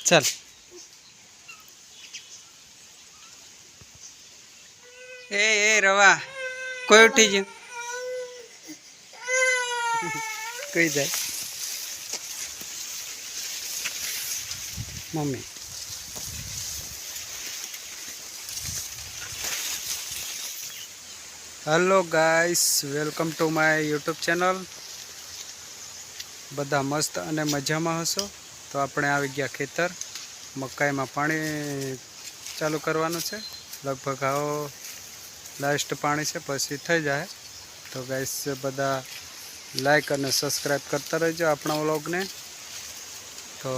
चल ए रवा कोई उठी गयो कोई जाए mummy hello guys welcome to my YouTube channel. बधा मस्त अने मजा में हशो तो अपने आई गया खेतर मकाई में पानी चालू करवानुं छे। लगभग आओ लास्ट पानी से पछी थई जाए तो गाइस बधा लाइक और सब्सक्राइब करता रहो अपना व्लॉग ने। तो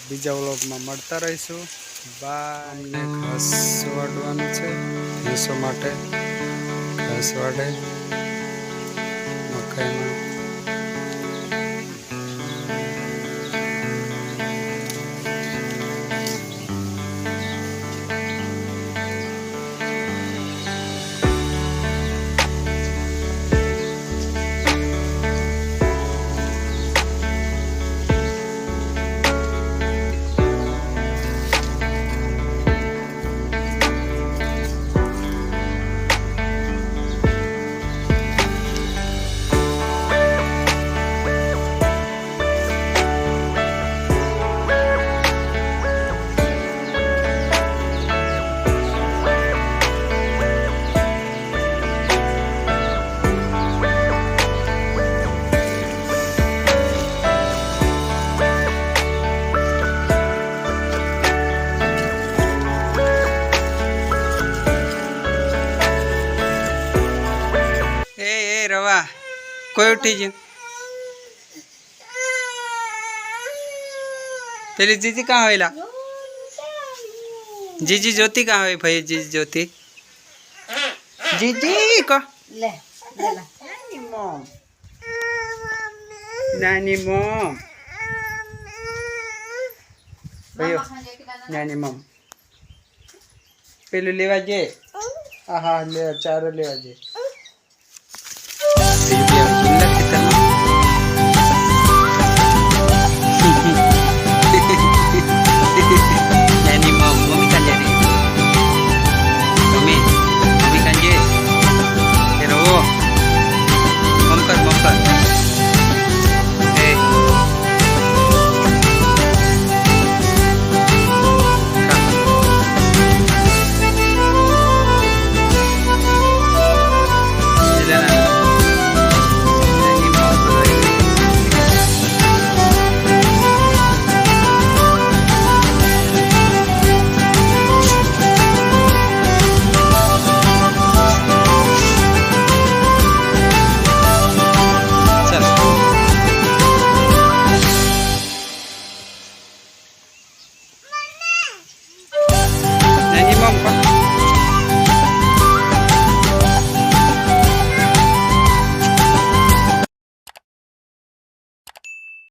बीजा व्लॉग में मळता रहीशुं। बाय। घास वाढवानुं छे भैंसो माटे घास वाढे मकाई में। रवा कोई उठी गयो पेली जीजी कहाँ होइला जीजी ज्योति कहाँ हुई भाई जीजी ज्योति जीजी को ले नानी मॉम भयो नानी मॉम पेलू लेवा जे आहा ले चारो लेवा जे